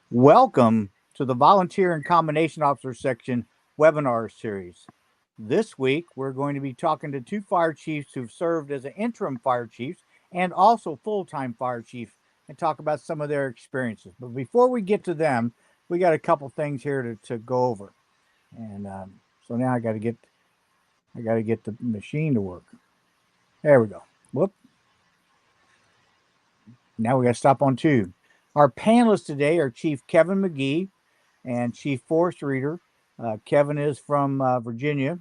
Welcome to the Volunteer and Combination Officer Section webinar series. This week, we're going to be talking to two fire chiefs who've served as an interim fire chiefs and also full-time fire chiefs and talk about some of their experiences. But before we get to them, we got a couple things here to go over. And so now I got to get the machine to work. There we go. Whoop. Now we got to stop on two. Our panelists today are Chief Kevin McGee and Chief Forrest Reeder. Kevin is from Virginia,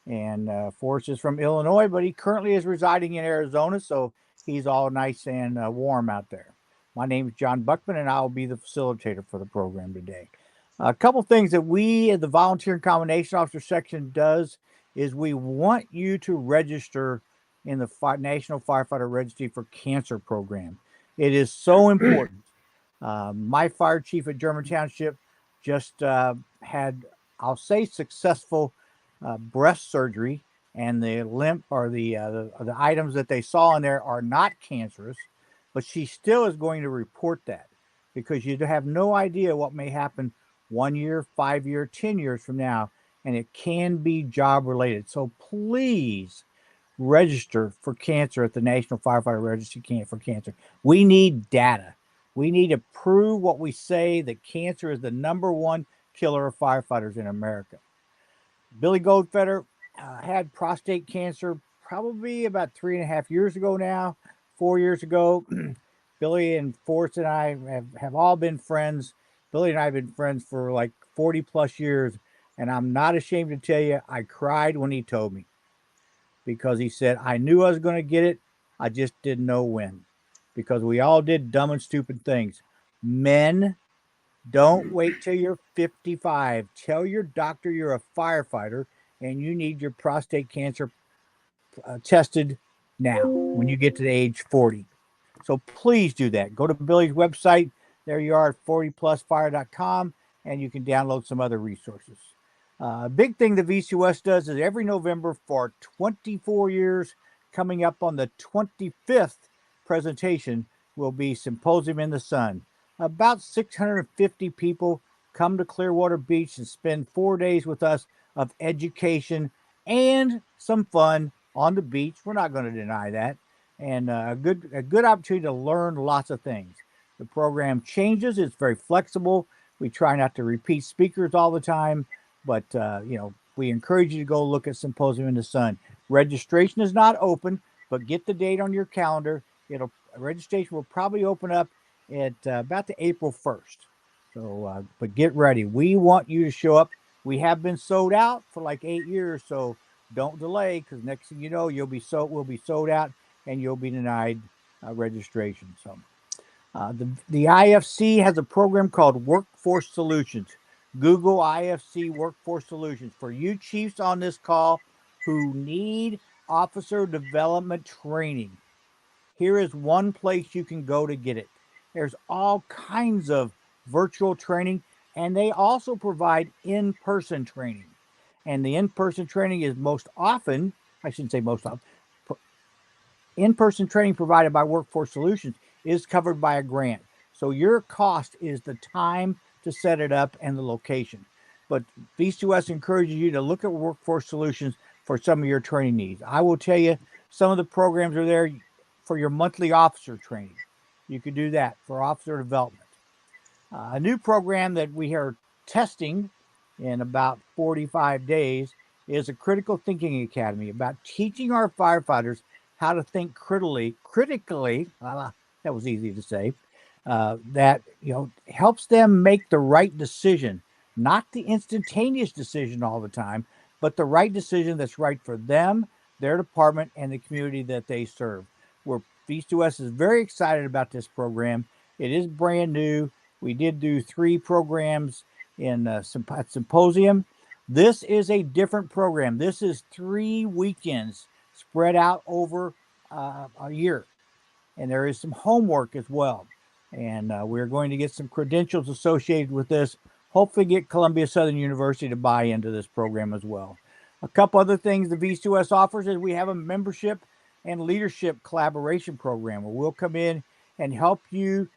and Forrest is from Illinois, but he currently is residing in Arizona, so he's all nice and warm out there. My name is John Buckman, and I'll be the facilitator for the program today. A couple things that we at the Volunteer and Combination Officer section does is we want you to register in the National Firefighter Registry for Cancer program. It is so important. My fire chief at German Township just had, I'll say, successful breast surgery, and the lymph or the items that they saw in there are not cancerous, but she still is going to report that because you have no idea what may happen 1 year, 5 year, 10 years from now, and it can be job related. So please register for cancer at the National Firefighter Registry for Cancer. We need data. We need to prove what we say, that cancer is the number one killer of firefighters in America. Billy Goldfeder had prostate cancer probably about 3.5 years ago now, 4 years ago. Billy and Forrest and I have all been friends. Billy and I have been friends for like 40 plus years. And I'm not ashamed to tell you, I cried when he told me because he said, I knew I was going to get it. I just didn't know when because we all did dumb and stupid things. Men, don't wait till you're 55. Tell your doctor you're a firefighter and you need your prostate cancer tested now when you get to the age 40. So please do that. Go to Billy's website. There you are at 40plusfire.com, and you can download some other resources. Big thing the VCOS does is every November for 24 years, coming up on the 25th presentation, will be Symposium in the Sun. About 650 people come to Clearwater Beach and spend 4 days with us of education and some fun on the beach. We're not going to deny that. And a good opportunity to learn lots of things. The program changes. It's very flexible. We try not to repeat speakers all the time, but we encourage you to go look at Symposium in the Sun. Registration is not open, but get the date on your calendar. Registration will probably open up at about the April 1st. So, but get ready. We want you to show up. We have been sold out for like 8 years, so don't delay because next thing you know, we'll be sold out and you'll be denied registration. So, the IFC has a program called Workforce Solutions. Google IFC Workforce Solutions for you chiefs on this call who need officer development training. Here is one place you can go to get it. There's all kinds of virtual training, and they also provide in person training. And the in person training is most often, I shouldn't say most often, in person training provided by Workforce Solutions is covered by a grant. So your cost is the time to set it up and the location. But V2S encourages you to look at Workforce Solutions for some of your training needs. I will tell you, some of the programs are there for your monthly officer training. You could do that for officer development. A new program that we are testing in about 45 days is a Critical Thinking Academy about teaching our firefighters how to think critically. That was easy to say. That helps them make the right decision, not the instantaneous decision all the time, but the right decision that's right for them, their department, and the community that they serve. Where V2S is very excited about this program. It is brand new. We did do 3 programs in Symposium. This is a different program. This is 3 weekends spread out over a year. And there is some homework as well. And we're going to get some credentials associated with this. Hopefully get Columbia Southern University to buy into this program as well. A couple other things the V2S offers is we have a membership and leadership collaboration program where we'll come in and help you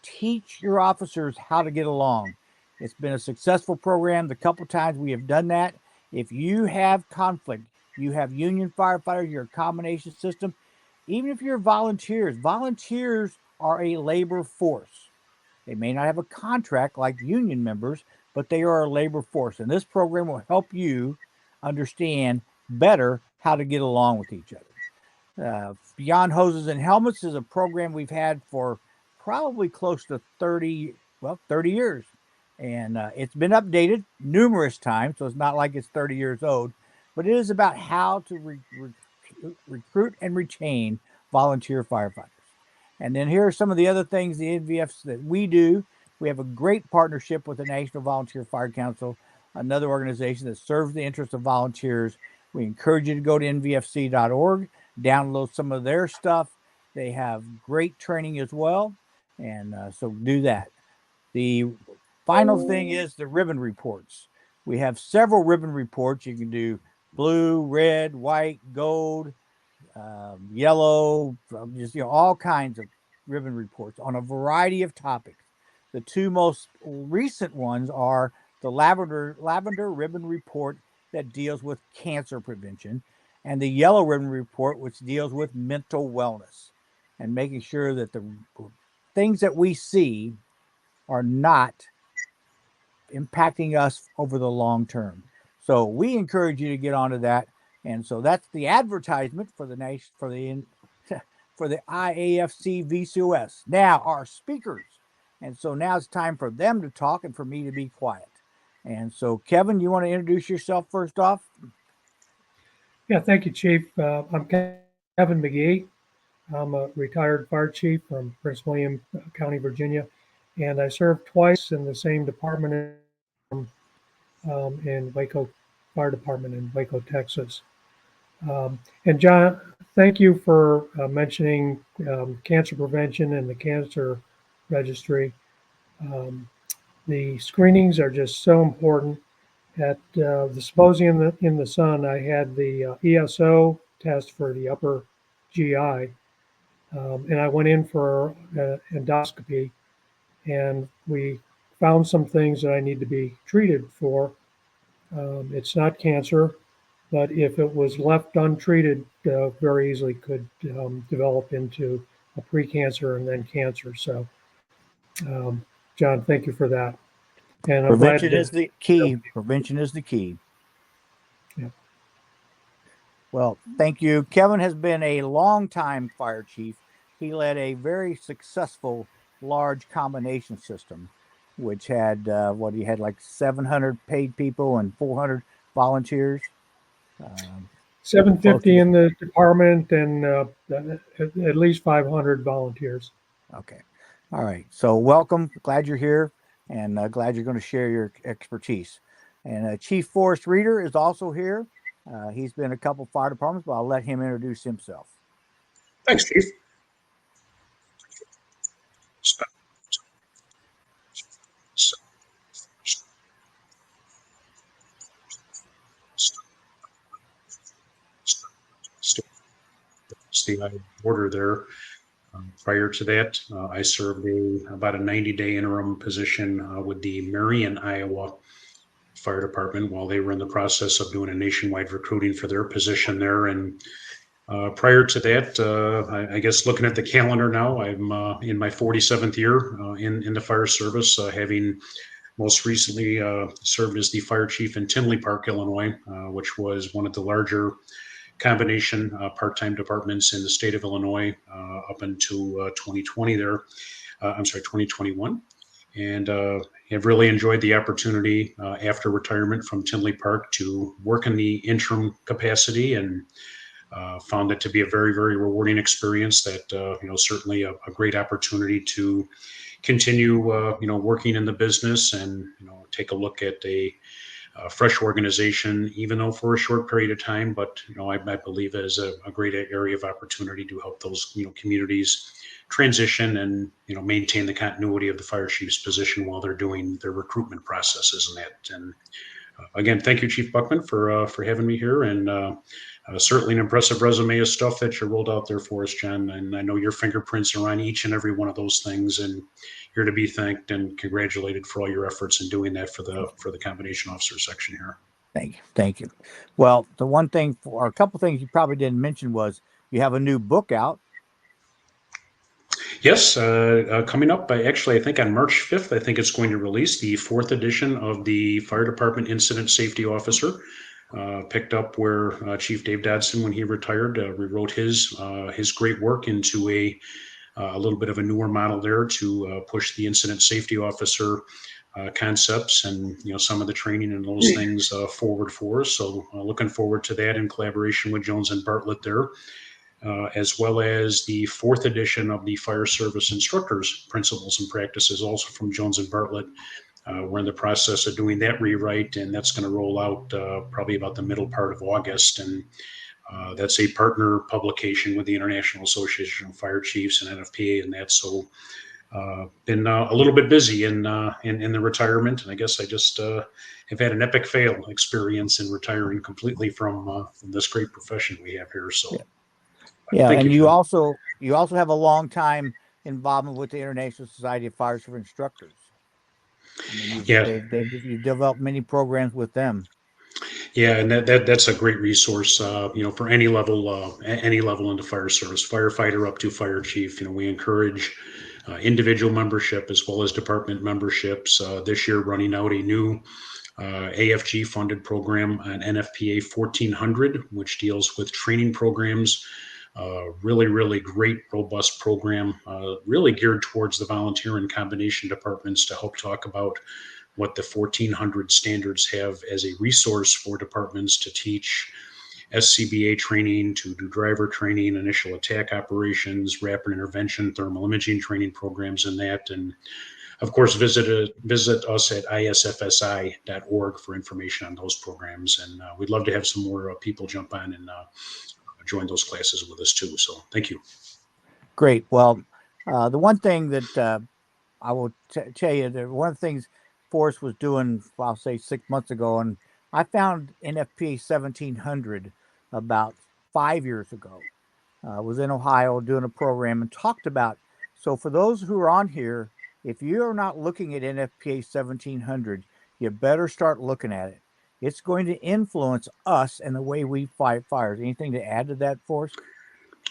teach your officers how to get along. It's been a successful program. The couple times we have done that. If you have conflict, you have union firefighters, you're a combination system. Even if you're volunteers are a labor force. They may not have a contract like union members, but they are a labor force. And this program will help you understand better how to get along with each other. Beyond Hoses and Helmets is a program we've had for probably close to 30 years. And it's been updated numerous times, so it's not like it's 30 years old, but it is about how to recruit and retain volunteer firefighters. And then here are some of the other things the NVFs that we do. We have a great partnership with the National Volunteer Fire Council, another organization that serves the interests of volunteers. We encourage you to go to nvfc.org, download some of their stuff. They have great training as well. And so do that. The final thing is the ribbon reports. We have several ribbon reports. You can do blue, red, white, gold, yellow, just all kinds of ribbon reports on a variety of topics. The two most recent ones are the lavender ribbon report that deals with cancer prevention, and the yellow ribbon report, which deals with mental wellness and making sure that the things that we see are not impacting us over the long term. So we encourage you to get onto that. And so that's the advertisement for the IAFC VCOS. Now our speakers. And so now it's time for them to talk and for me to be quiet. And so, Kevin, you want to introduce yourself first off? Yeah, thank you, Chief. I'm Kevin McGee. I'm a retired fire chief from Prince William County, Virginia, and I served twice in the same department in Waco Fire Department in Waco, Texas. And John, thank you for mentioning cancer prevention and the cancer registry. The screenings are just so important. At the symposium in the Sun, I had the ESO test for the upper GI, and I went in for endoscopy, and we found some things that I need to be treated for. It's not cancer, but if it was left untreated, very easily could develop into a precancer and then cancer. So, John, thank you for that. And I'm prevention is the key. Prevention is the key. Yeah. Well, thank you. Kevin has been a long-time fire chief. He led a very successful large combination system, which had he had like 700 paid people and 400 volunteers. 750 in the department and at least 500 volunteers. Okay. All right. So welcome. Glad you're here, and glad you're going to share your expertise. And Chief Forrest Reeder is also here. He's been in a couple fire departments, but I'll let him introduce himself. Thanks, Chief. The order there. Prior to that, I served about a 90-day interim position with the Marion, Iowa Fire Department while they were in the process of doing a nationwide recruiting for their position there. And prior to that, I guess looking at the calendar now, I'm in my 47th year in the fire service, having most recently served as the fire chief in Tinley Park, Illinois, which was one of the larger combination part-time departments in the state of Illinois up until 2021. And have really enjoyed the opportunity after retirement from Tinley Park to work in the interim capacity, and found it to be a very, very rewarding experience that, certainly a great opportunity to continue, working in the business and, take a look at a fresh organization, even though for a short period of time, but, I believe it is a great area of opportunity to help those, communities transition and, maintain the continuity of the fire chief's position while they're doing their recruitment processes and that. And Again, thank you, Chief Buckman, for having me here, and certainly an impressive resume of stuff that you rolled out there for us, John. And I know your fingerprints are on each and every one of those things, and you're to be thanked and congratulated for all your efforts in doing that for the combination officer section here. Thank you. Thank you. Well, the one thing, or a couple things you probably didn't mention was you have a new book out. Yes, coming up, actually, I think on March 5th, I think it's going to release the 4th edition of the Fire Department Incident Safety Officer. Picked up where Chief Dave Dodson, when he retired, rewrote his great work into a little bit of a newer model there to push the incident safety officer concepts and some of the training and those things forward for us. So looking forward to that in collaboration with Jones and Bartlett there. As well as the 4th edition of the Fire Service Instructors Principles and Practices, also from Jones and Bartlett. We're in the process of doing that rewrite, and that's going to roll out probably about the middle part of August. And that's a partner publication with the International Association of Fire Chiefs and NFPA and that. So been a little bit busy in the retirement, and I guess I just have had an epic fail experience in retiring completely from this great profession we have here. So. Yeah, Thank and you, you John. also have a long time involvement with the International Society of Fire Service Instructors. I mean, you've developed many programs with them. Yeah, and that's a great resource, for any level in the fire service, firefighter up to fire chief. We encourage individual membership as well as department memberships. This year, running out a new AFG funded program, an NFPA 1400, which deals with training programs. Really, really great, robust program, really geared towards the volunteer and combination departments to help talk about what the 1400 standards have as a resource for departments to teach SCBA training, to do driver training, initial attack operations, rapid intervention, thermal imaging training programs, and that. And of course, visit us at isfsi.org for information on those programs. And we'd love to have some more people jump on and join those classes with us too. So thank you. Great. Well, the one thing that I will tell you, that one of the things Forrest was doing, I'll say 6 months ago, and I found NFPA 1700 about 5 years ago. I was in Ohio doing a program and talked about, so for those who are on here, if you're not looking at NFPA 1700, you better start looking at it. It's going to influence us and the way we fight fires. Anything to add to that, Forrest?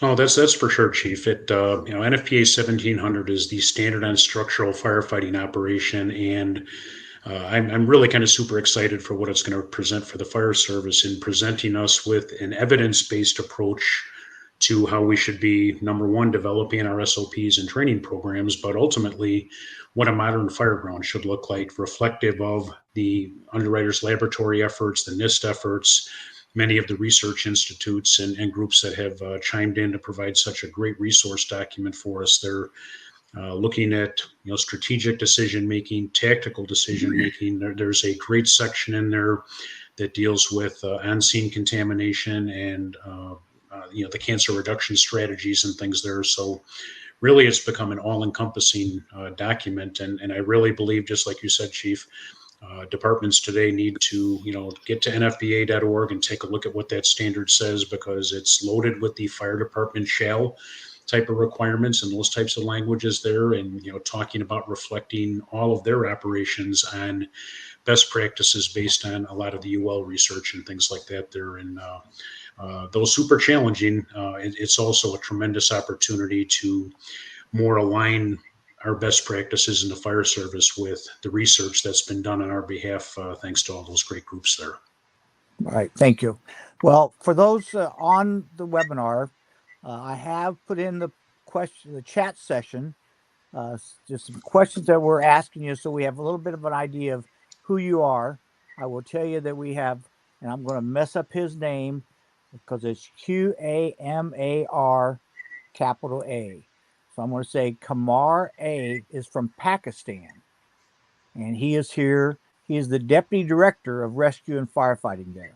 Oh, that's for sure, Chief. NFPA 1700 is the standard on structural firefighting operation, and I'm really kind of super excited for what it's going to present for the fire service in presenting us with an evidence-based approach to how we should be, number one, developing our SOPs and training programs, but ultimately what a modern fireground should look like, reflective of the Underwriters Laboratory efforts, the NIST efforts, many of the research institutes and groups that have chimed in to provide such a great resource document for us. They're looking at strategic decision making, tactical decision making. There's a great section in there that deals with on-scene contamination and the cancer reduction strategies and things there. So really, it's become an all-encompassing document, and I really believe, just like you said, Chief. Departments today need to, get to nfpa.org and take a look at what that standard says, because it's loaded with the fire department shall type of requirements and those types of languages there, and talking about reflecting all of their operations on best practices based on a lot of the UL research and things like that there. And though super challenging, it's also a tremendous opportunity to more align our best practices in the fire service with the research that's been done on our behalf, thanks to all those great groups there. All right, thank you. Well, for those on the webinar, I have put in the chat session, just some questions that we're asking you, so we have a little bit of an idea of who you are. I will tell you that we have, and I'm going to mess up his name because it's Qamar, capital A. So I'm going to say Qamar A is from Pakistan, and he is here. He is the Deputy Director of Rescue and Firefighting there.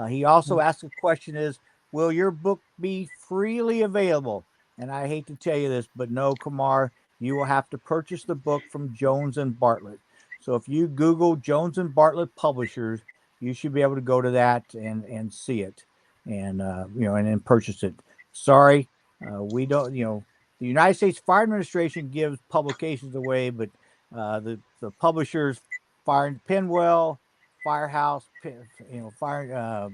He also asked a question is, will your book be freely available? And I hate to tell you this, but no, Qamar, you will have to purchase the book from Jones and Bartlett. So if you Google Jones and Bartlett Publishers, you should be able to go to that and see it, and and then purchase it. Sorry, we don't. The United States Fire Administration gives publications away, but the publishers, Fire Penwell, Firehouse, Fire,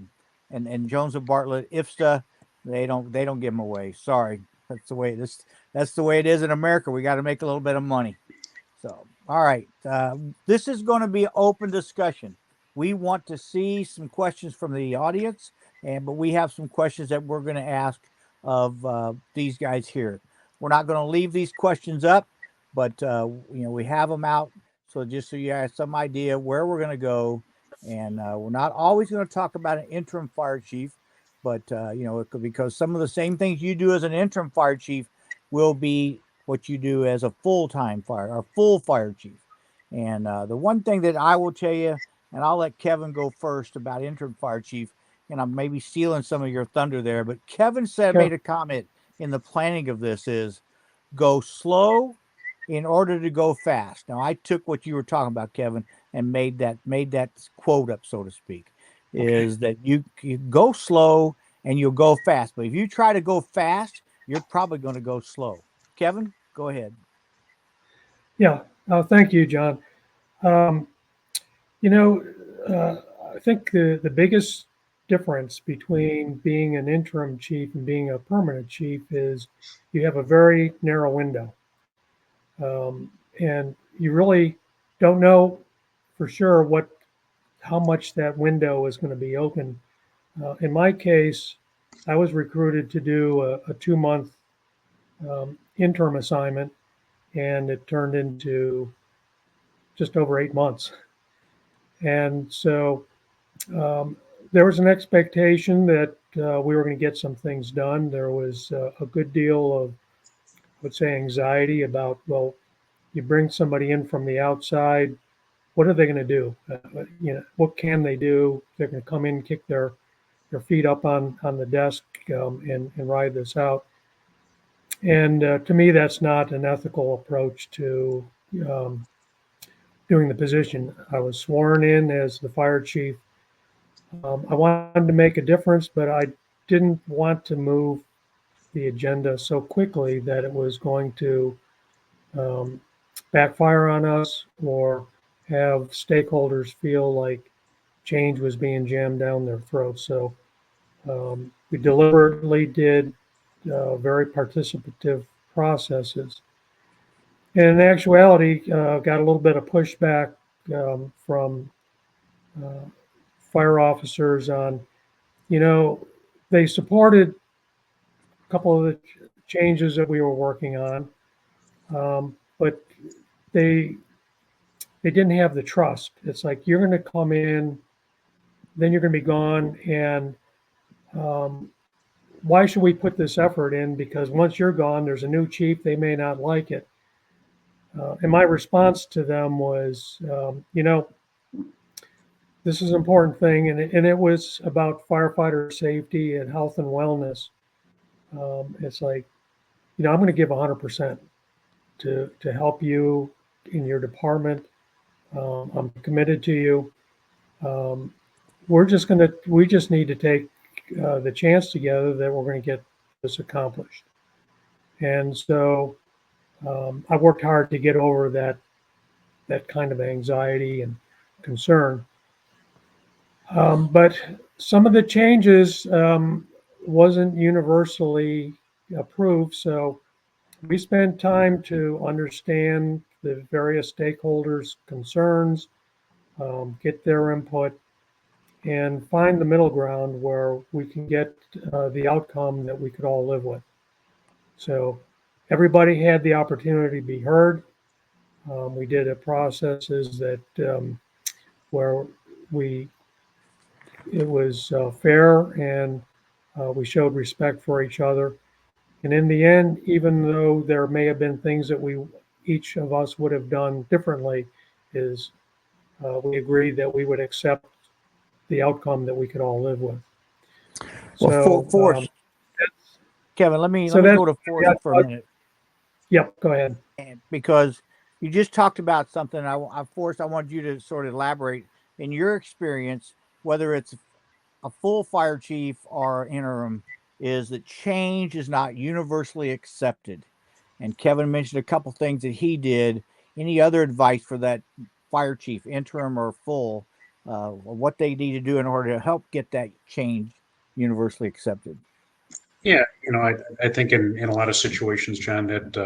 and Jones and Bartlett, IFSTA, they don't give them away. Sorry, that's the way it is in America. We got to make a little bit of money. So, all right, this is going to be open discussion. We want to see some questions from the audience, but we have some questions that we're going to ask of these guys here. We're not going to leave these questions up, but we have them out. So just so you have some idea where we're going to go, and we're not always going to talk about an interim fire chief, but because some of the same things you do as an interim fire chief will be what you do as a full-time full fire chief. And the one thing that I will tell you, and I'll let Kevin go first about interim fire chief, and I'm maybe stealing some of your thunder there, but Kevin made a comment in the planning of this is go slow in order to go fast. Now I took what you were talking about, Kevin, and made that quote up, so to speak, is that you go slow and you'll go fast. But if you try to go fast, you're probably going to go slow. Kevin, go ahead. Yeah. Thank you, John. I think the biggest difference between being an interim chief and being a permanent chief is you have a very narrow window. And you really don't know for sure how much that window is going to be open. In my case, I was recruited to do a 2-month interim assignment, and it turned into just over 8 months. And so there was an expectation that we were going to get some things done. There was a good deal of, I would say, anxiety about, well, you bring somebody in from the outside, what are they going to do? What can they do? They're going to come in, kick their feet up on the desk and ride this out. And to me, that's not an ethical approach to doing the position. I was sworn in as the fire chief. I wanted to make a difference, but I didn't want to move the agenda so quickly that it was going to backfire on us or have stakeholders feel like change was being jammed down their throats. So we deliberately did very participative processes. And in actuality, got a little bit of pushback from fire officers on, they supported a couple of the changes that we were working on, but they didn't have the trust. It's like, you're going to come in, then you're going to be gone, and why should we put this effort in? Because once you're gone, there's a new chief, they may not like it. And my response to them was, this is an important thing, and it was about firefighter safety and health and wellness. It's like, I'm going to give 100% to help you in your department. I'm committed to you. We just need to take the chance together that we're going to get this accomplished. And so I worked hard to get over that kind of anxiety and concern. But some of the changes wasn't universally approved. So we spent time to understand the various stakeholders' concerns, get their input, and find the middle ground where we can get the outcome that we could all live with. So everybody had the opportunity to be heard. We did a processes that where it was fair, and we showed respect for each other. And in the end, even though there may have been things that each of us would have done differently, we agreed that we would accept the outcome that we could all live with. Well, Forrest, Kevin, let me go to Forrest for a minute. Yep, go ahead. Because you just talked about something. Forrest, I want you to sort of elaborate. In your experience, whether it's a full fire chief or interim, is that change is not universally accepted. And Kevin mentioned a couple things that he did. Any other advice for that fire chief, interim or full, what they need to do in order to help get that change universally accepted? Yeah, I think in a lot of situations, John, that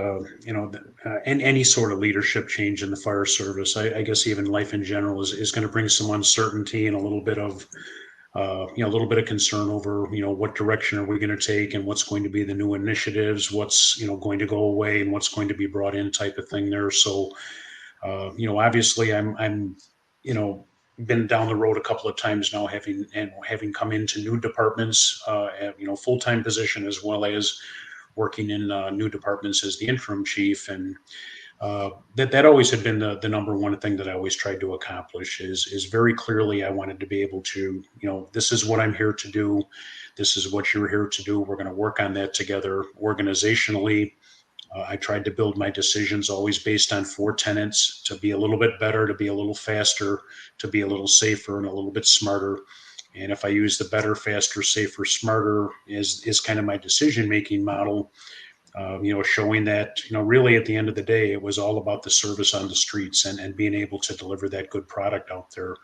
in any sort of leadership change in the fire service, I guess even life in general is going to bring some uncertainty and a little bit of a little bit of concern over what direction are we going to take and what's going to be the new initiatives, what's going to go away and what's going to be brought in, type of thing there. So obviously I'm been down the road a couple of times now, having come into new departments, full-time position, as well as working in new departments as the interim chief. And that always had been the number one thing that I always tried to accomplish, is very clearly I wanted to be able to, this is what I'm here to do. This is what you're here to do. We're going to work on that together organizationally. I tried to build my decisions always based on four tenets: to be a little bit better, to be a little faster, to be a little safer, and a little bit smarter. And if I use the better, faster, safer, smarter is kind of my decision making model, showing that, really at the end of the day, it was all about the service on the streets and being able to deliver that good product out there.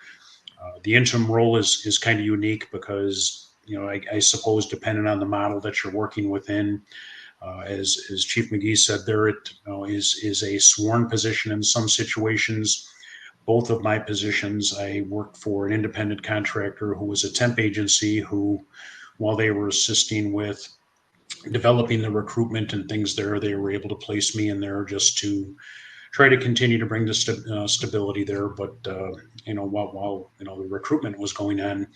The interim role is kind of unique because, I suppose, depending on the model that you're working within, as Chief McGee said, there it is a sworn position in some situations. Both of my positions, I worked for an independent contractor who was a temp agency who, while they were assisting with developing the recruitment and things there, they were able to place me in there just to try to continue to bring the stability there. But while the recruitment was going on.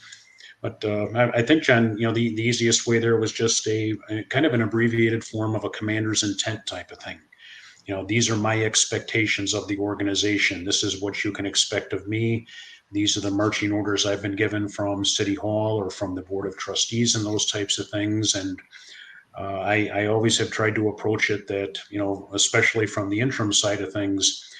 But I think, John, the easiest way there was just a kind of an abbreviated form of a commander's intent type of thing. These are my expectations of the organization. This is what you can expect of me. These are the marching orders I've been given from City Hall or from the Board of Trustees and those types of things. And I always have tried to approach it that, especially from the interim side of things,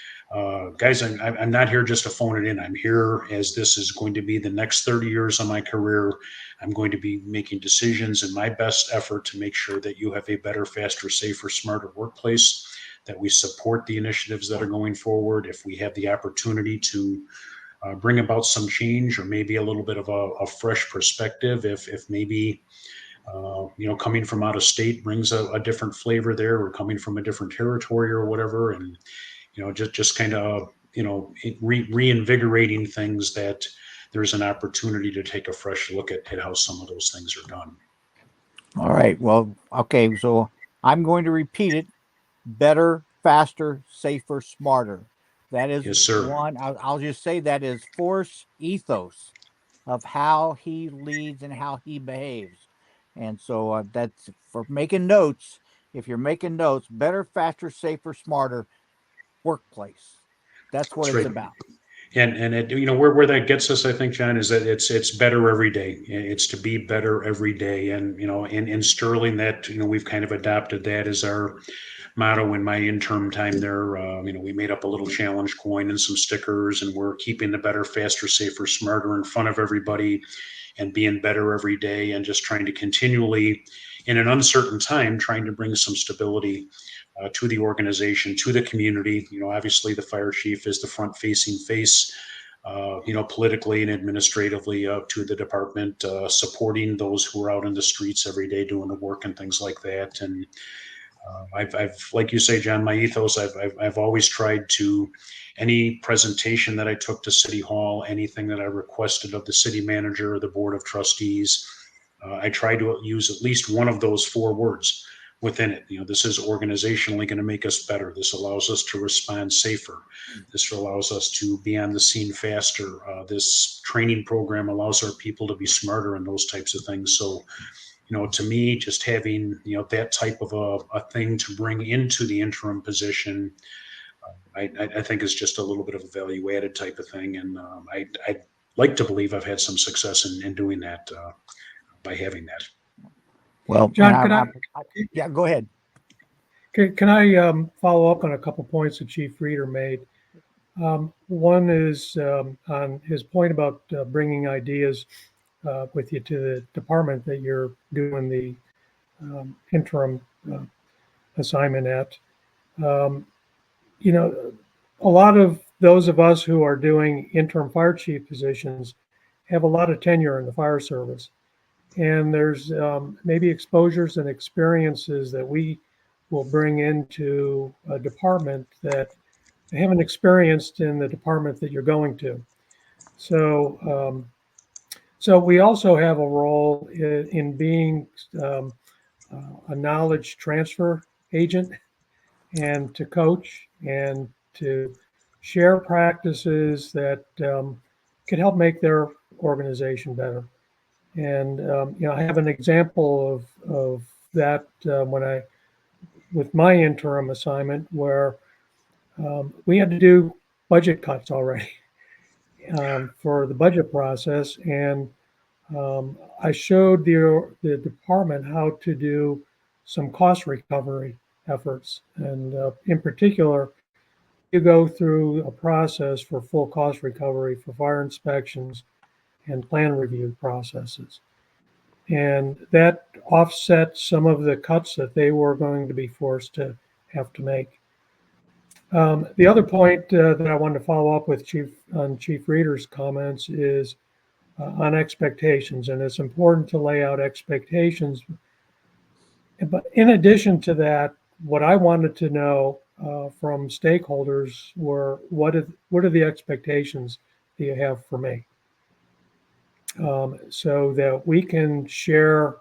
guys, I'm not here just to phone it in. I'm here as this is going to be the next 30 years of my career. I'm going to be making decisions in my best effort to make sure that you have a better, faster, safer, smarter workplace, that we support the initiatives that are going forward. If we have the opportunity to bring about some change, or maybe a little bit of a fresh perspective, if maybe coming from out of state brings a different flavor there, or coming from a different territory or whatever, and just kind of reinvigorating things, that there's an opportunity to take a fresh look at how some of those things are done. All right. Well, okay. So I'm going to repeat it: better, faster, safer, smarter. That is Yes, sir. one. I'll just say that is Forrest's ethos of how he leads and how he behaves. And so that's for making notes. If you're making notes, better, faster, safer, smarter workplace. That's what That's it's right. about. And it, where that gets us, I think, John, is that it's better every day. It's to be better every day. And in Sterling, that we've kind of adopted that as our motto. In my interim time there, we made up a little challenge coin and some stickers, and we're keeping the better, faster, safer, smarter in front of everybody, and being better every day, and just trying to continually, in an uncertain time, trying to bring some stability to the organization, to the community. Obviously the fire chief is the front-facing face, politically and administratively, to the department, supporting those who are out in the streets every day doing the work and things like that. And I've, like you say, John, my ethos, I've always tried to, any presentation that I took to City Hall, anything that I requested of the city manager or the Board of Trustees, I tried to use at least one of those four words within it. This is organizationally going to make us better. This allows us to respond safer. This allows us to be on the scene faster. This training program allows our people to be smarter, and those types of things. So, to me, just having, that type of a thing to bring into the interim position, I think is just a little bit of a value added type of thing. And I'd like to believe I've had some success in doing that by having that. Well, John, yeah, go ahead. can I follow up on a couple points that Chief Reeder made? One is on his point about bringing ideas with you to the department that you're doing the interim uh, assignment at. Um, you know, a lot of those of us who are doing interim fire chief positions have a lot of tenure in the fire service. And there's maybe exposures and experiences that we will bring into a department that they haven't experienced in the department that you're going to. So, so we also have a role in being um, a knowledge transfer agent and to coach and to share practices that can help make their organization better. And I have an example of that when I with my interim assignment where we had to do budget cuts already for the budget process, and I showed the department how to do some cost recovery efforts, and in particular, you go through a process for full cost recovery for fire inspections and plan review processes. And that offset some of the cuts that they were going to be forced to have to make. The other point that I wanted to follow up with Chief Reeder's comments is on expectations, and it's important to lay out expectations. But in addition to that, what I wanted to know from stakeholders were what are the expectations that you have for me, so that we can share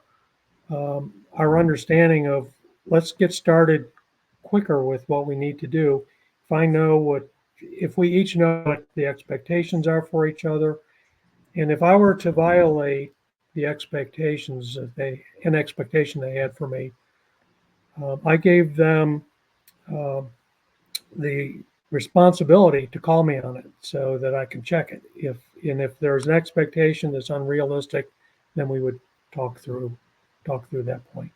our understanding of let's get started quicker with what we need to do. If we each know what the expectations are for each other, and if I were to violate the expectations an expectation they had for me, I gave them the responsibility to call me on it so that I can check it. If there's an expectation that's unrealistic, then we would talk through that point.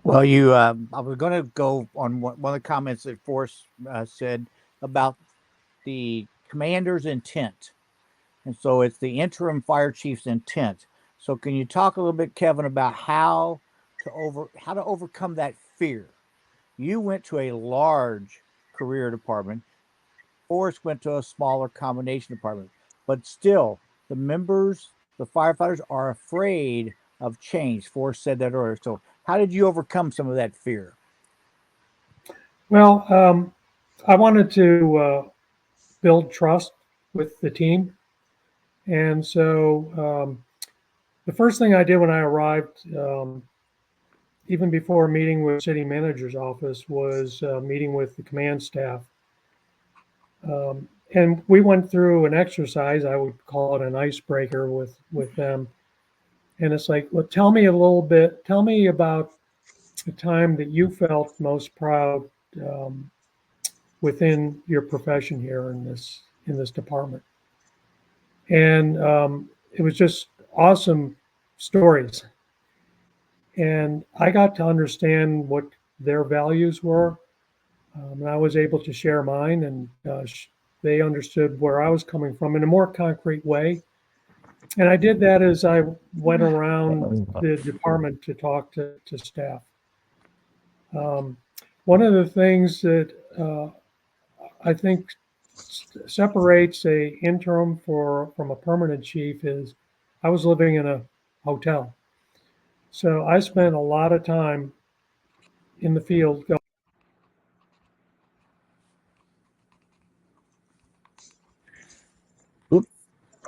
Well, I was going to go on one of the comments that Forrest said about the commander's intent. And so it's the interim fire chief's intent. So can you talk a little bit, Kevin, about how to overcome that fear? You went to a large career department. Forrest went to a smaller combination department. But still, the firefighters are afraid of change. Forrest said that earlier. So how did you overcome some of that fear? Well, I wanted to build trust with the team. And so the first thing I did when I arrived, even before meeting with city manager's office, was meeting with the command staff. And we went through an exercise, I would call it an icebreaker with them. And it's like, well, tell me about the time that you felt most proud within your profession here in this department. And it was just awesome stories. And I got to understand what their values were. And I was able to share mine, and they understood where I was coming from in a more concrete way. And I did that as I went around the department to talk to staff. One of the things that I think separates a interim from a permanent chief is I was living in a hotel. So I spent a lot of time in the field.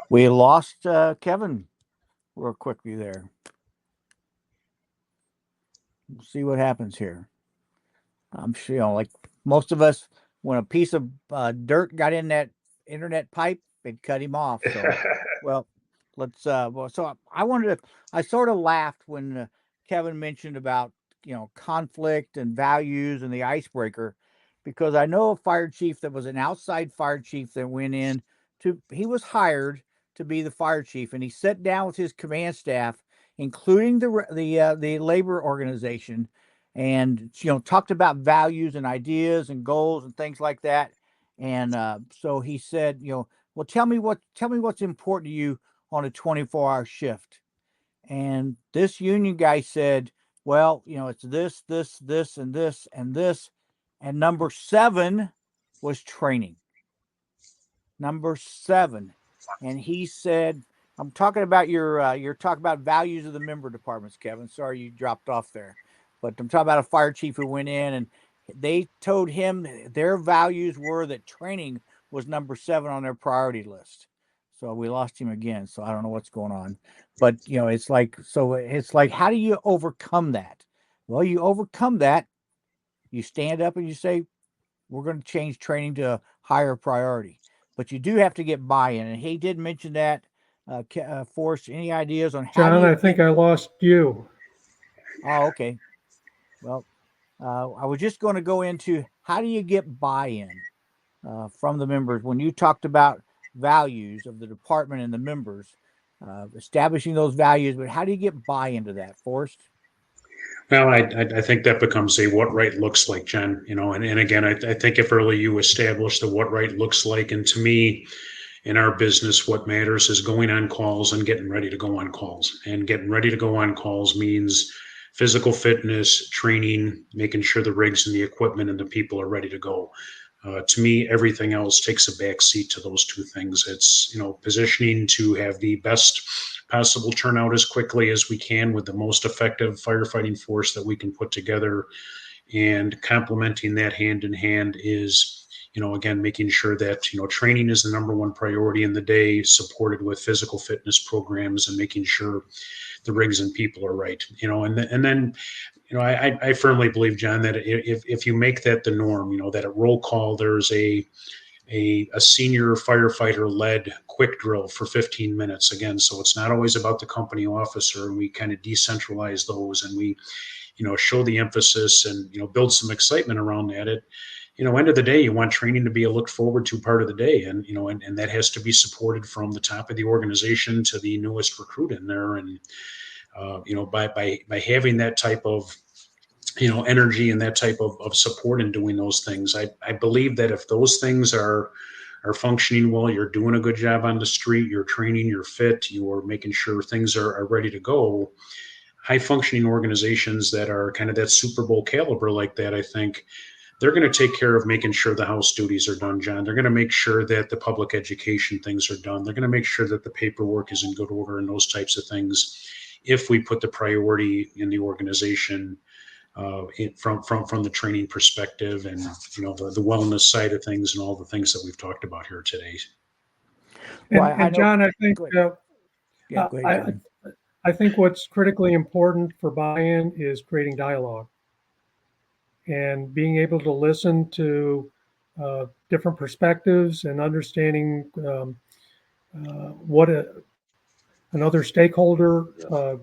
We lost Kevin real quickly there. We'll see what happens here. I'm sure, like most of us, when a piece of dirt got in that internet pipe, it cut him off. So, well, let's. So I sort of laughed when Kevin mentioned about conflict and values and the icebreaker, because I know a fire chief that was an outside fire chief that went in he was hired to be the fire chief, and he sat down with his command staff, including the labor organization, and talked about values and ideas and goals and things like that. And so he said, well, tell me what's important to you on a 24-hour shift. And this union guy said, well, it's this, and this, and this. And number 7 was training. Number 7. And he said, I'm talking about you're talking about values of the member departments, Kevin. Sorry you dropped off there. But I'm talking about a fire chief who went in and they told him their values were that training was number 7 on their priority list. So we lost him again. So I don't know what's going on. But it's like, how do you overcome that? Well, you overcome that. You stand up and you say, we're going to change training to a higher priority. But you do have to get buy-in. And he did mention that. Forrest, any ideas on how John, I think I lost you. Oh, okay. Well, I was just going to go into how do you get buy-in from the members when you talked about values of the department and the members, establishing those values, but how do you get buy-in to that, Forrest? Well, I think that becomes a what right looks like, Jen, and again, I think if early you establish the what right looks like, and to me, in our business, what matters is going on calls and getting ready to go on calls. And getting ready to go on calls means physical fitness, training, making sure the rigs and the equipment and the people are ready to go. To me, everything else takes a back seat to those two things. It's, positioning to have the best possible turnout as quickly as we can with the most effective firefighting force that we can put together, and complementing that hand in hand is, again, making sure that, training is the number one priority in the day, supported with physical fitness programs and making sure the rigs and people are right, and then, I firmly believe, John, that if you make that the norm, that at roll call, there's a senior firefighter led quick drill for 15 minutes again. So it's not always about the company officer, and we kind of decentralize those, and we, show the emphasis and, build some excitement around that. End of the day, you want training to be a looked forward to part of the day. And, and that has to be supported from the top of the organization to the newest recruit in there. And, by having that type of, energy and that type of support in doing those things, I believe that if those things are functioning well, you're doing a good job on the street, you're training, you're fit, you're making sure things are ready to go. High functioning organizations that are kind of that Super Bowl caliber like that, I think they're going to take care of making sure the house duties are done, John. They're going to make sure that the public education things are done. They're going to make sure that the paperwork is in good order and those types of things, if we put the priority in the organization, from the training perspective and, the wellness side of things and all the things that we've talked about here today. And John, I think go ahead, I think what's critically important for buy-in is creating dialogue and being able to listen to different perspectives and understanding what another stakeholder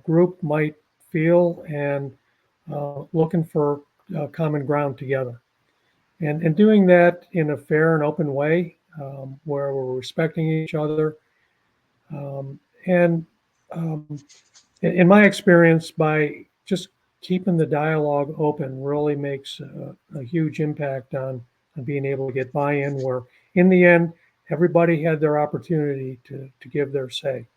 group might feel, and looking for common ground together. And doing that in a fair and open way, where we're respecting each other. In my experience, by just keeping the dialogue open really makes a huge impact on being able to get buy-in, where in the end, everybody had their opportunity to give their say.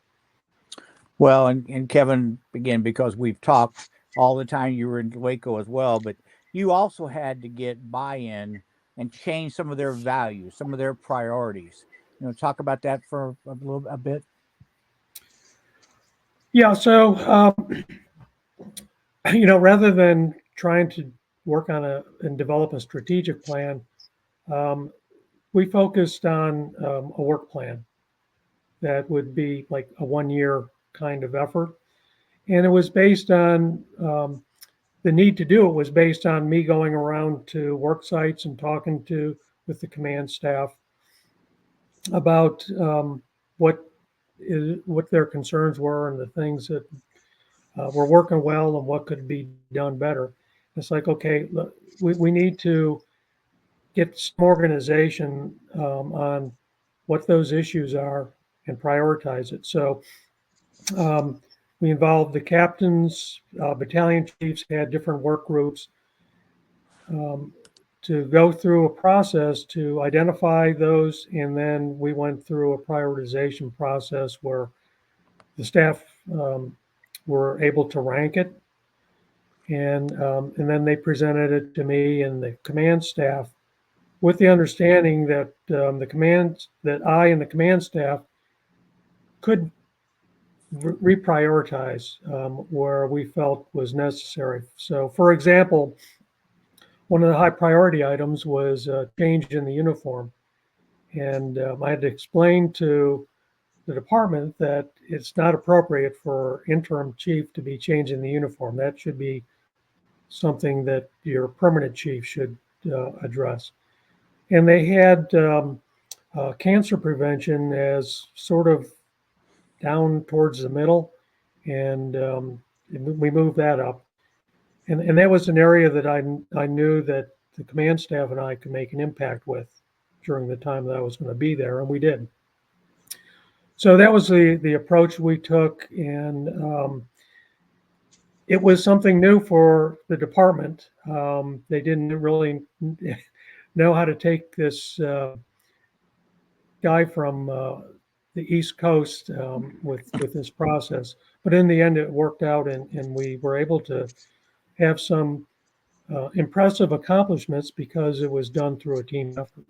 Well, and Kevin, again, because we've talked all the time, you were in Waco as well, but you also had to get buy-in and change some of their values, some of their priorities. Talk about that for a bit. Yeah. So, rather than trying to work on and develop a strategic plan, we focused on a work plan that would be like a 1-year kind of effort. And it was based on the need to do it was based on me going around to work sites and talking with the command staff about what their concerns were and the things that were working well and what could be done better. It's like, okay, look, we need to get some organization on what those issues are and prioritize it. So we involved the captains, battalion chiefs, had different work groups. to go through a process to identify those, and then we went through a prioritization process where the staff were able to rank it, and then they presented it to me and the command staff, with the understanding that I and the command staff could reprioritize where we felt was necessary. So, for example, one of the high priority items was change in the uniform. And I had to explain to the department that it's not appropriate for interim chief to be changing the uniform. That should be something that your permanent chief should address. And they had cancer prevention as sort of down towards the middle, and we moved that up. And that was an area that I knew that the command staff and I could make an impact with during the time that I was going to be there, and we did. So that was the approach we took, and it was something new for the department. They didn't really know how to take this guy from the East Coast with this process, but in the end, it worked out, and we were able to have some impressive accomplishments because it was done through a team effort.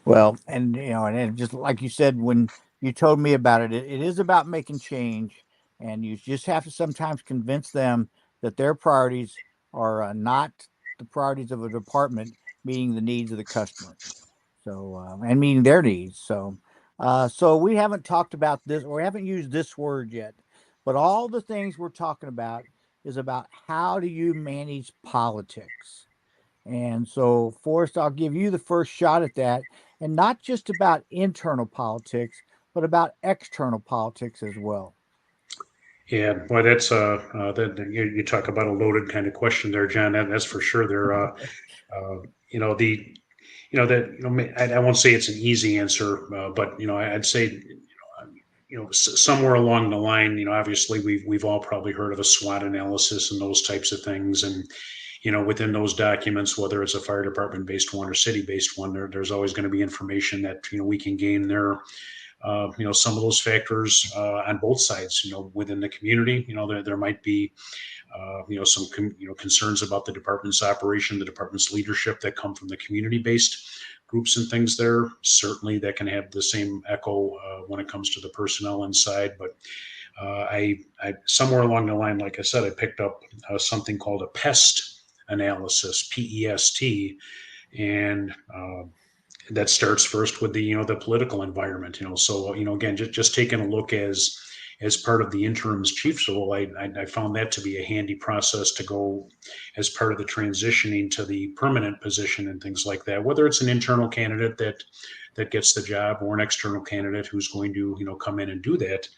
Well, and just like you said, when you told me about it, it is about making change, and you just have to sometimes convince them that their priorities are not the priorities of a department meeting the needs of the customer. So, and meeting their needs. So we haven't talked about this, or we haven't used this word yet, but all the things we're talking about is about how do you manage politics. And so, Forrest, I'll give you the first shot at that, and not just about internal politics, but about external politics as well. Yeah, boy, that's you talk about a loaded kind of question there, John. That's for sure. You know, I won't say it's an easy answer, but I'd say somewhere along the line, obviously we've all probably heard of a SWOT analysis and those types of things, and within those documents, whether it's a fire department based one or city based one, there's always going to be information that we can gain there. Some of those factors on both sides, within the community, there might be some concerns about the department's operation, the department's leadership that come from the community-based groups and things there. Certainly that can have the same echo when it comes to the personnel inside. But I somewhere along the line, like I said, I picked up something called a PEST analysis, PEST, and that starts first with the the political environment. So again, just taking a look as part of the interim's chief's role, I found that to be a handy process to go as part of the transitioning to the permanent position and things like that. Whether it's an internal candidate that gets the job or an external candidate who's going to come in and do that.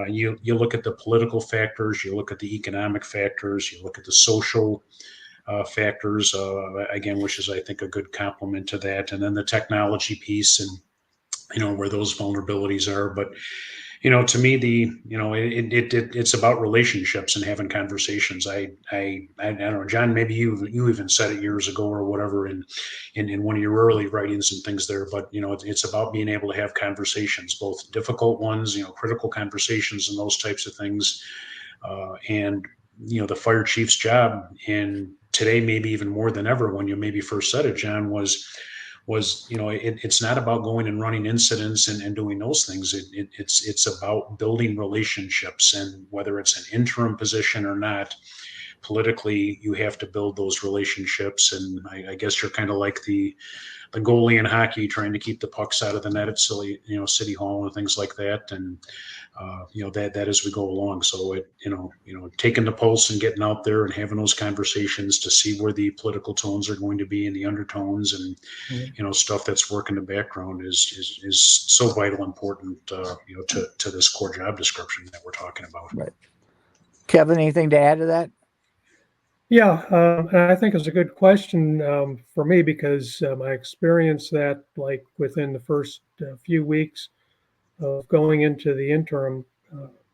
You look at the political factors, you look at the economic factors, you look at the social factors, again, which is, I think, a good complement to that. And then the technology piece and, where those vulnerabilities are. But, to me, it's about relationships and having conversations. I don't know, John, maybe you even said it years ago or whatever in one of your early writings and things there, but, it's about being able to have conversations, both difficult ones, critical conversations and those types of things. And the fire chief's job, and today maybe even more than ever, when you maybe first said it, John, was it's not about going and running incidents and doing those things. It's about building relationships, and whether it's an interim position or not, politically you have to build those relationships. And I guess you're kind of like the goalie in hockey, trying to keep the pucks out of the net at City Hall and things like that. And that as we go along. So taking the pulse and getting out there and having those conversations to see where the political tones are going to be and the undertones and stuff that's working in the background is so vital important to this core job description that we're talking about. Right. Kevin, anything to add to that? Yeah, I think it's a good question for me because I experienced that like within the first few weeks of going into the interim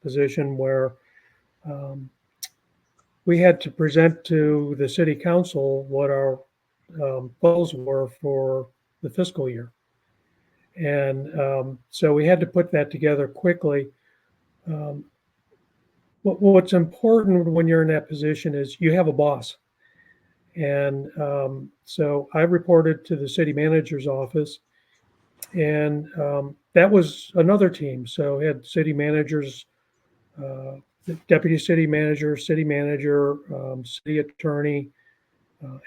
position, where we had to present to the city council what our goals were for the fiscal year. And so we had to put that together quickly. What's important when you're in that position is you have a boss. And so I reported to the city manager's office, and that was another team. So we had city managers, the deputy city manager, city attorney,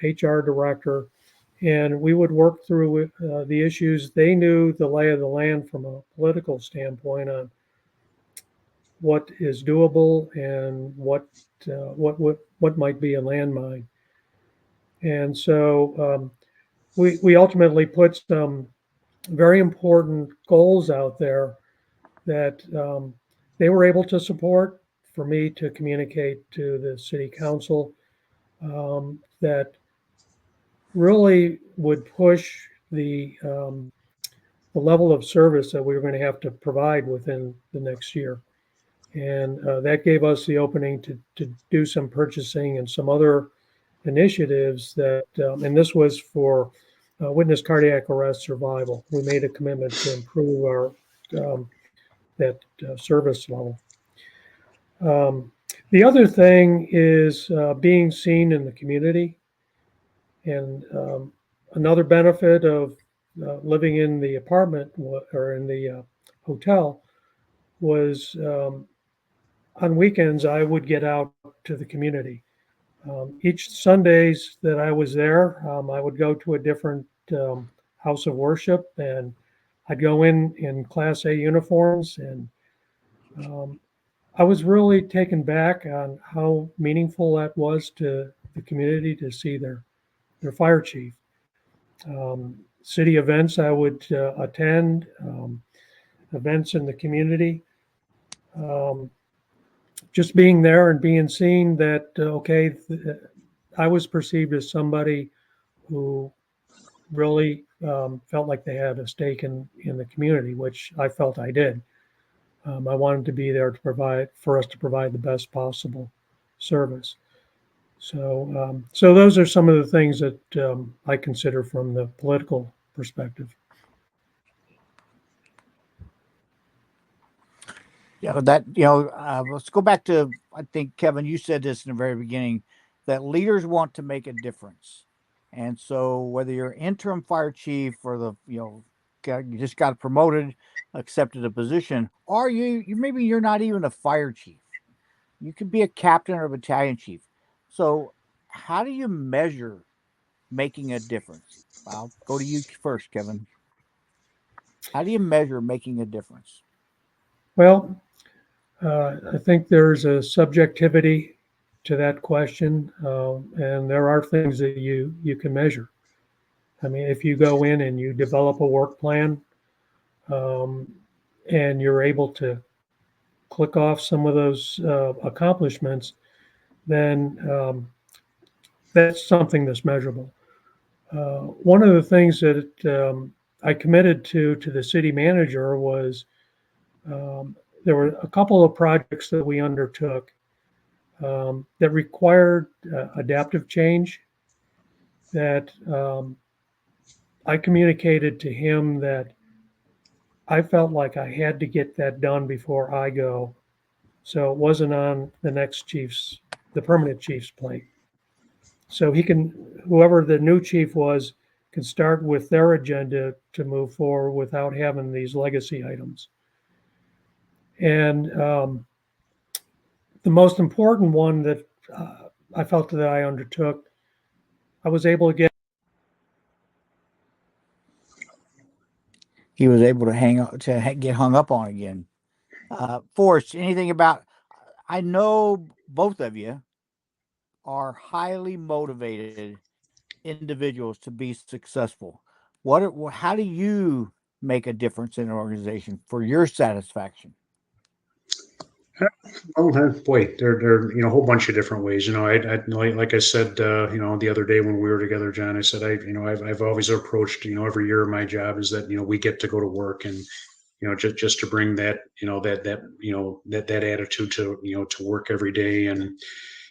HR director, and we would work through the issues. They knew the lay of the land from a political standpoint on what is doable and what might be a landmine. And so we ultimately put some very important goals out there that they were able to support, for me to communicate to the city council, that really would push the level of service that we were going to have to provide within the next year. And that gave us the opening to do some purchasing and some other initiatives that, and this was for witness cardiac arrest survival. We made a commitment to improve our that service level. The other thing is being seen in the community. And another benefit of living in the apartment or in the hotel was on weekends, I would get out to the community. Each Sundays that I was there, I would go to a different house of worship, and I'd go in Class A uniforms, and I was really taken back on how meaningful that was to the community to see their fire chief. City events I would attend, events in the community. Just being there and being seen that, okay, I was perceived as somebody who really felt like they had a stake in the community, which I felt I did. I wanted to be there for us to provide the best possible service. So those are some of the things that I consider from the political perspective. Yeah, let's go back to, I think, Kevin, you said this in the very beginning, that leaders want to make a difference. And so whether you're interim fire chief or you just got promoted, accepted a position, or maybe you're not even a fire chief. You could be a captain or a battalion chief. So how do you measure making a difference? I'll go to you first, Kevin. How do you measure making a difference? Well, I think there's a subjectivity to that question, and there are things that you can measure. I mean, if you go in and you develop a work plan, and you're able to click off some of those accomplishments, then that's something that's measurable. One of the things that I committed to the city manager was there were a couple of projects that we undertook that required adaptive change that I communicated to him that I felt like I had to get that done before I go. So it wasn't on the permanent chief's plate. So whoever the new chief was, can start with their agenda to move forward without having these legacy items. And the most important one that I felt that I undertook, I was able to get. He was able to get hung up on again. Forrest, anything about? I know both of you are highly motivated individuals to be successful. How do you make a difference in an organization for your satisfaction? Well, boy, there are a whole bunch of different ways. Like I said, the other day when we were together, John, I said I've always approached every year of my job is that we get to go to work, and just to bring that that attitude to to work every day. And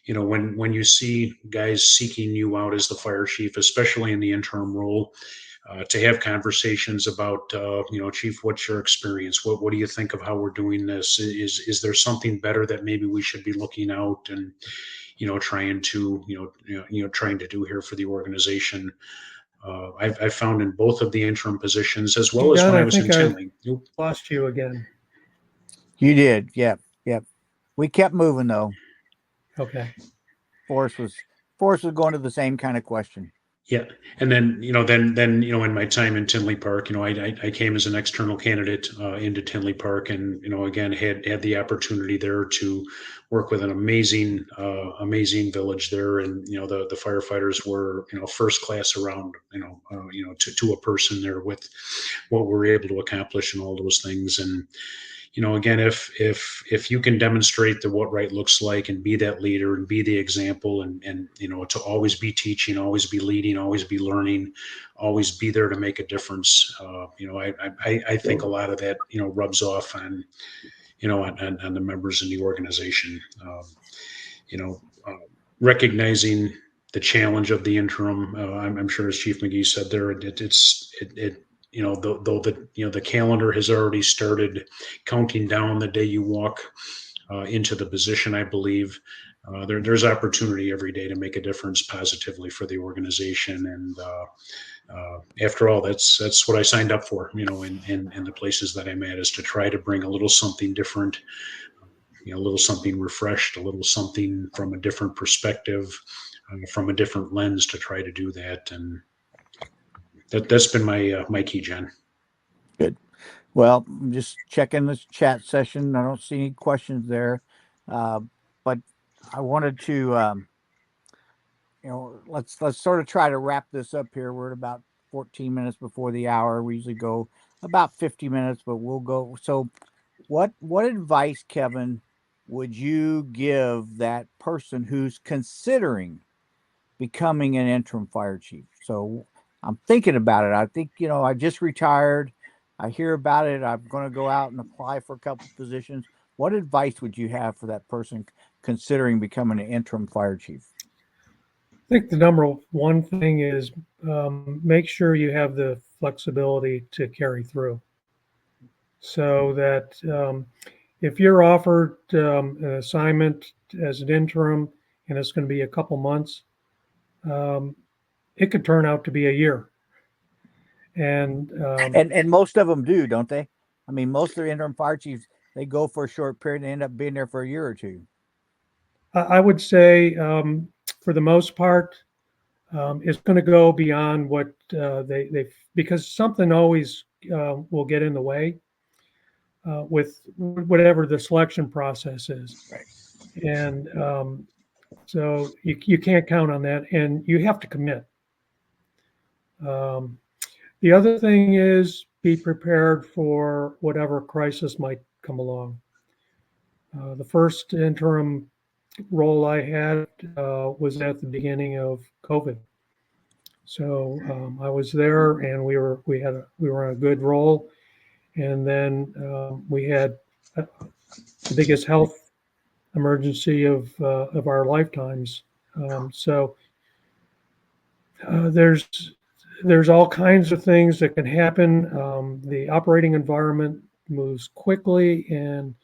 when you see guys seeking you out as the fire chief, especially in the interim role, to have conversations about, Chief, what's your experience? What do you think of how we're doing this? Is there something better that maybe we should be looking out and trying to do here for the organization? I've found in both of the interim positions, as well as John, when I I was in think I've Tinley. Nope. lost you again. You did. Yep. Yep. We kept moving though. Okay. Forrest was going to the same kind of question. Yeah, and then in my time in Tinley Park, I came as an external candidate into Tinley Park, and again had the opportunity there to work with an amazing village there, and the firefighters were first class around to a person there with what we're able to accomplish and all those things. And again, if you can demonstrate what right looks like and be that leader and be the example, and to always be teaching, always be leading, always be learning, always be there to make a difference, I think a lot of that rubs off on on the members in the organization. you know uh, Recognizing the challenge of the interim, I'm sure as Chief McGee said there, though the calendar has already started counting down the day you walk into the position, I believe there's opportunity every day to make a difference positively for the organization. And after all, that's what I signed up for, in the places that I'm at, is to try to bring a little something different, a little something refreshed, a little something from a different perspective, from a different lens, to try to do that. And that's been my key, John. Good. Well, I'm just checking this chat session. I don't see any questions there, but I wanted to, let's sort of try to wrap this up here. We're at about 14 minutes before the hour. We usually go about 50 minutes, but we'll go. So, what advice, Kevin, would you give that person who's considering becoming an interim fire chief? So, I'm thinking about it. I think, I just retired. I hear about it. I'm going to go out and apply for a couple of positions. What advice would you have for that person considering becoming an interim fire chief? I think the number one thing is make sure you have the flexibility to carry through. So that if you're offered an assignment as an interim and it's going to be a couple months, it could turn out to be a year. And most of them do, don't they? I mean, most of the interim fire chiefs, they go for a short period and end up being there for a year or two. I would say, for the most part, it's going to go beyond what they because something always will get in the way with whatever the selection process is. Right. And so you can't count on that, and you have to commit. The other thing is be prepared for whatever crisis might come along. The first interim role I had was at the beginning of COVID. So I was there, and we were on a good roll, and then we had the biggest health emergency of our lifetimes. So there's all kinds of things that can happen. The operating environment moves quickly, and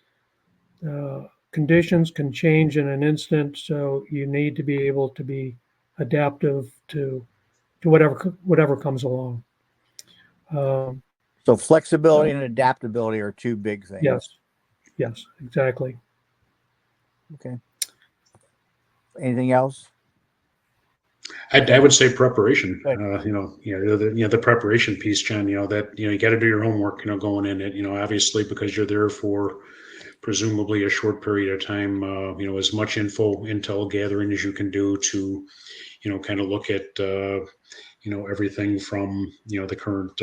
conditions can change in an instant. So you need to be able to be adaptive to whatever comes along. So flexibility and adaptability are two big things. Yes, exactly. Okay. Anything else? I would say preparation. The preparation piece, John. That you got to do your homework. Going in it. Obviously, because you're there for presumably a short period of time. As much intel gathering as you can do to, kind of look at everything from the current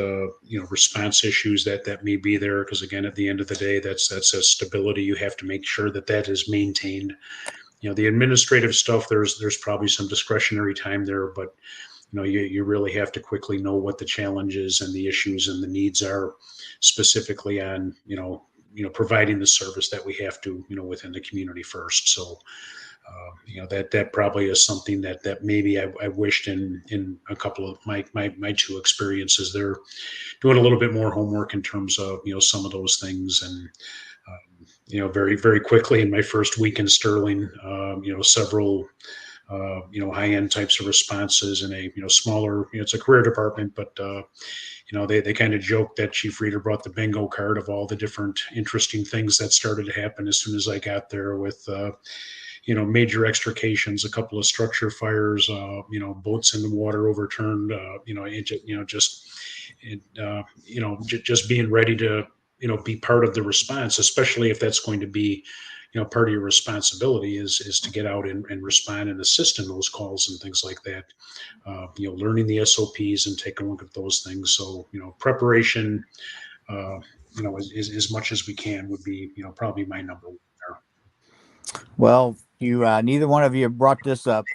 response issues that may be there. Because again, at the end of the day, that's a stability. You have to make sure that is maintained. The administrative stuff, there's probably some discretionary time there, but you really have to quickly know what the challenges and the issues and the needs are specifically on providing the service that we have to within the community first. So That probably is something that maybe I wished in a couple of my two experiences there, doing a little bit more homework in terms of some of those things. And very very quickly in my first week in Sterling, several high end types of responses in a smaller. It's a career department, but they kind of joked that Chief Reader brought the bingo card of all the different interesting things that started to happen as soon as I got there, with major extrications, a couple of structure fires, boats in the water overturned, just being ready to be part of the response, especially if that's going to be part of your responsibility is to get out and respond and assist in those calls and things like that. Learning the SOPs and taking a look at those things. So preparation, as much as we can would be probably my number one there. Well, you neither one of you brought this up,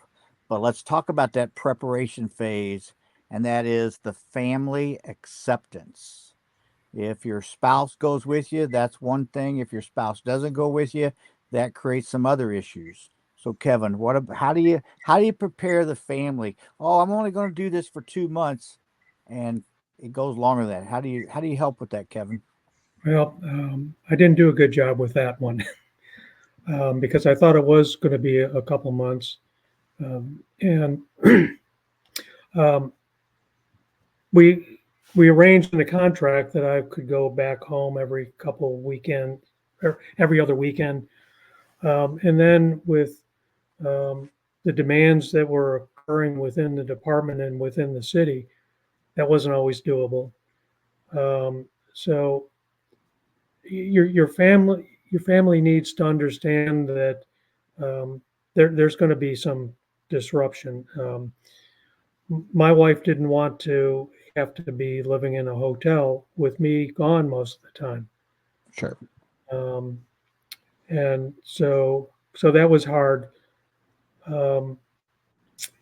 but let's talk about that preparation phase, and that is the family acceptance. If your spouse goes with you, that's one thing. If your spouse doesn't go with you, that creates some other issues. So, Kevin, how do you prepare the family? Oh, I'm only going to do this for 2 months, and it goes longer than that. How do you help with that, Kevin? Well, I didn't do a good job with that one because I thought it was going to be a couple months, and um, we arranged in the contract that I could go back home every couple of weekend or every other weekend, and then with the demands that were occurring within the department and within the city, that wasn't always doable. So your family needs to understand that there's going to be some disruption. My wife didn't want to have to be living in a hotel with me gone most of the time. Sure. And so that was hard.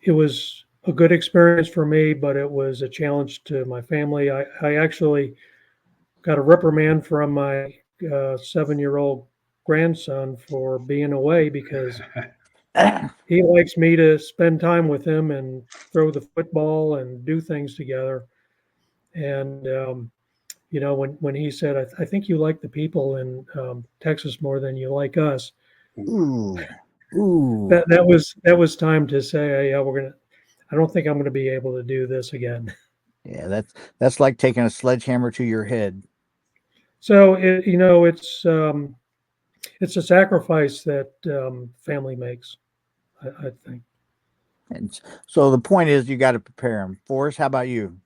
It was a good experience for me, but it was a challenge to my family. I actually got a reprimand from my 7-year-old grandson for being away because he likes me to spend time with him and throw the football and do things together. And when he said, I think you like the people in Texas more than you like us. Ooh, ooh. That was time to say, yeah, I don't think I'm gonna be able to do this again. Yeah, that's like taking a sledgehammer to your head. So it's a sacrifice that family makes, I think. And so the point is, you got to prepare them. Forrest, how about you?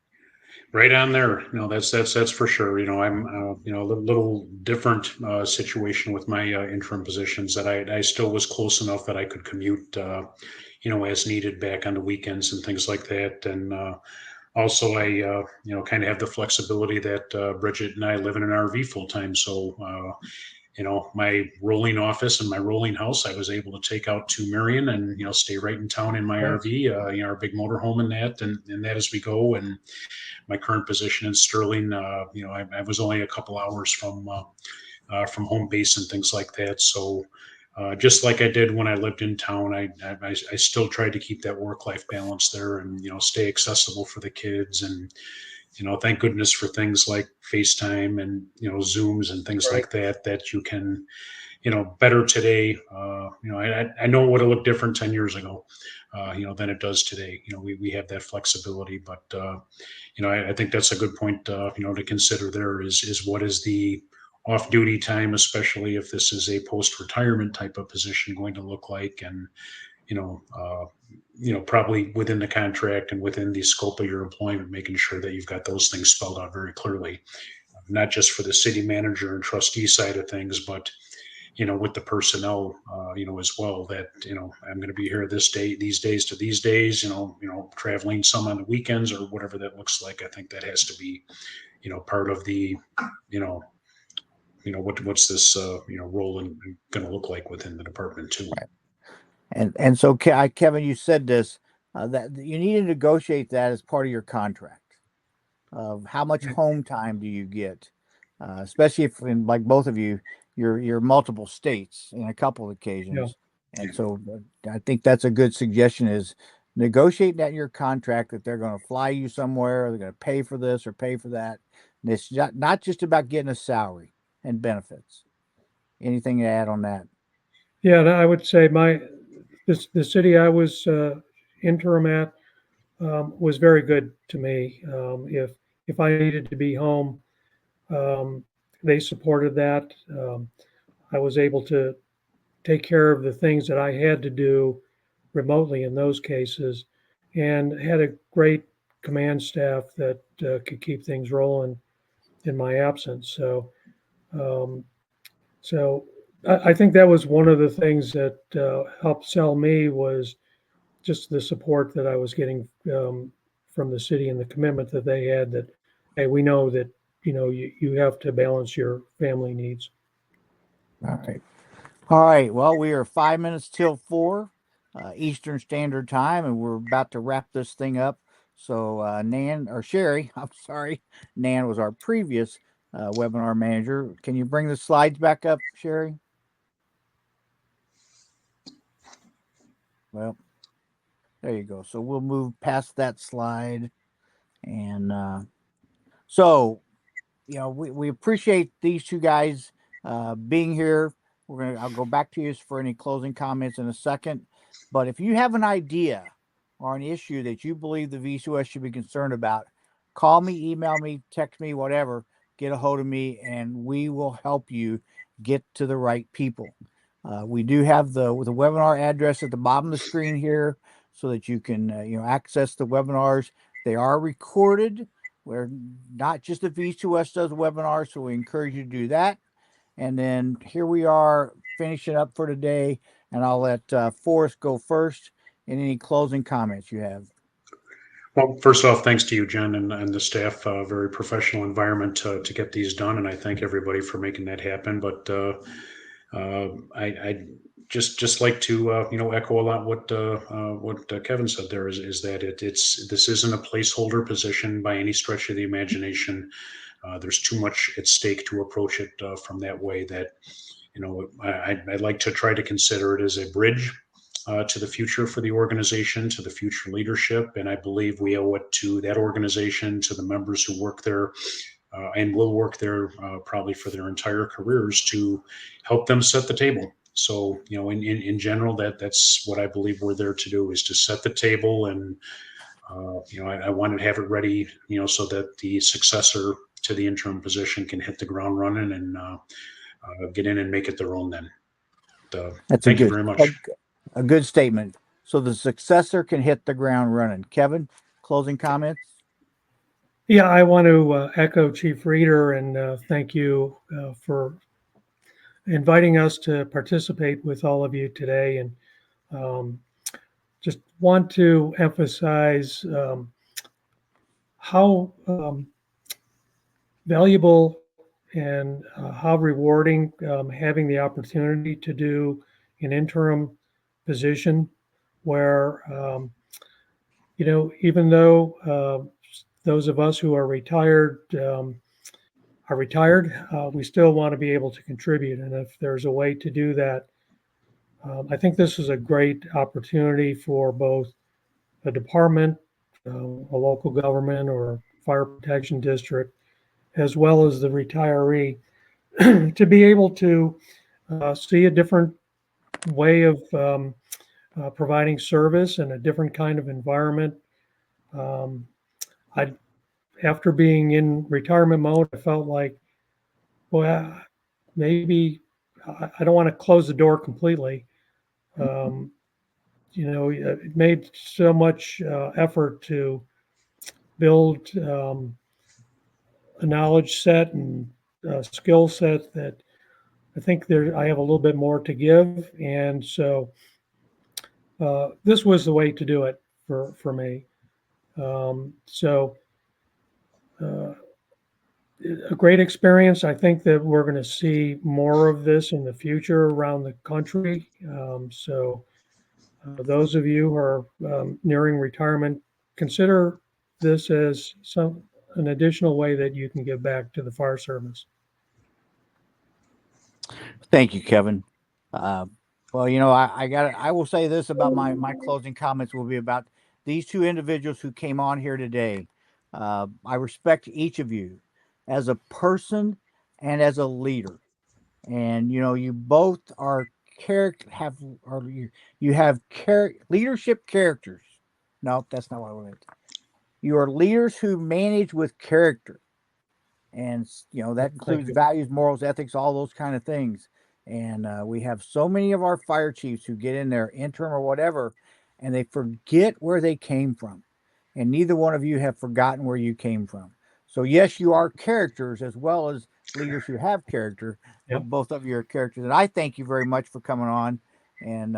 Right on there. No, that's for sure. I'm a little different situation with my interim positions, that I still was close enough that I could commute, as needed back on the weekends and things like that. And also, I kind of have the flexibility that Bridget and I live in an RV full time. So my rolling office and my rolling house, I was able to take out to Marion and stay right in town in my Nice. RV, our big motorhome and that, and that as we go. And my current position in Sterling, I was only a couple hours from home base and things like that. So just like I did when I lived in town, I still tried to keep that work-life balance there, and stay accessible for the kids. And thank goodness for things like FaceTime and Zooms and things Right. like that you can better today. I know it would have looked different 10 years ago, than it does today. We have that flexibility, but I think that's a good point, to consider there is what is the off-duty time, especially if this is a post-retirement type of position, going to look like. And you know, uh, probably within the contract and within the scope of your employment, making sure that you've got those things spelled out very clearly, not just for the city manager and trustee side of things, but with the personnel, as well, that, I'm going to be here this day, these days to these days, traveling some on the weekends or whatever that looks like. I think that has to be, part of the, what's this, role going to look like within the department too. Right. And so, Kevin, you said this, that you need to negotiate that as part of your contract of how much home time do you get, especially if, in, like both of you, you're multiple states in a couple of Yeah. occasions. And so I think that's a good suggestion is negotiate that in your contract that they're going to fly you somewhere, or they're going to pay for this or pay for that. And it's not just about getting a salary and benefits. Anything to add on that? Yeah, and I would say the city I was interim at was very good to me. If I needed to be home, they supported that. I was able to take care of the things that I had to do remotely in those cases, and had a great command staff that could keep things rolling in my absence. Um, so I think that was one of the things that helped sell me was just the support that I was getting from the city and the commitment that they had that, hey, we know that, you have to balance your family needs. All right. All right. Well, we are 5 minutes till 4 Eastern Standard Time, and we're about to wrap this thing up. So, Nan or Sherry, I'm sorry, Nan was our previous webinar manager. Can you bring the slides back up, Sherry? Well, there you go. So we'll move past that slide, and so we appreciate these two guys being here. I'll go back to you for any closing comments in a second. But if you have an idea or an issue that you believe the VCOS should be concerned about, call me, email me, text me, whatever, get a hold of me, and we will help you get to the right people. We do have the webinar address at the bottom of the screen here so that you can access the webinars. They are recorded. We're not just the VCOS does webinars, so we encourage you to do that. And then here we are finishing up for today, and I'll let Forrest go first in any closing comments you have. Well, first off, thanks to you, Jen, and the staff. Very professional environment to get these done, and I thank everybody for making that happen. But I just like to echo a lot what Kevin said. There is that this isn't a placeholder position by any stretch of the imagination. There's too much at stake to approach it from that way. That I'd like to try to consider it as a bridge to the future for the organization, to the future leadership. And I believe we owe it to that organization, to the members who work there and will work there probably for their entire careers, to help them set the table. So, in general, that's what I believe we're there to do, is to set the table. And, I want to have it ready, so that the successor to the interim position can hit the ground running and get in and make it their own then. Thank you very much. A good statement. So the successor can hit the ground running. Kevin, closing comments? Yeah, I want to echo Chief Reeder and thank you for inviting us to participate with all of you today. And just want to emphasize how valuable and how rewarding having the opportunity to do an interim position where, even though those of us who are retired, we still want to be able to contribute. And if there's a way to do that, I think this is a great opportunity for both a department, a local government, or fire protection district, as well as the retiree, to be able to see a different way of providing service and a different kind of environment. After being in retirement mode, I felt like, well, maybe I don't want to close the door completely. It made so much effort to build a knowledge set and skill set that I think I have a little bit more to give. And so this was the way to do it for me. A great experience. I think that we're going to see more of this in the future around the country. Those of you who are nearing retirement, consider this as an additional way that you can give back to the fire service. Thank you, Kevin. Well, I will say this about my closing comments will be about these two individuals who came on here today. I respect each of you as a person and as a leader. And you both are character have or you have leadership characters. No, that's not what I meant. You are leaders who manage with character, and that includes you. values, morals, ethics, all those kind of things. And we have so many of our fire chiefs who get in there, interim or whatever, and they forget where they came from. And neither one of you have forgotten where you came from. So yes, you are characters as well as leaders who have character. Yep. Both of you are characters, and I thank you very much for coming on. And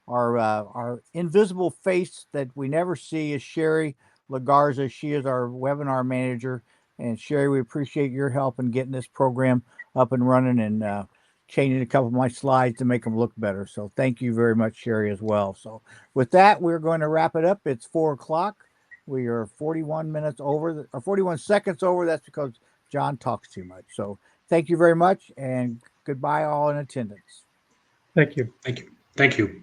our invisible face that we never see is Sherry Lagarza. She is our webinar manager. And Sherry, we appreciate your help in getting this program up and running and changing a couple of my slides to make them look better. So thank you very much, Sherry, as well. So with that, we're going to wrap it up. It's 4:00. We are 41 minutes over, or 41 seconds over. That's because John talks too much. So thank you very much, and goodbye, all in attendance. Thank you. Thank you. Thank you.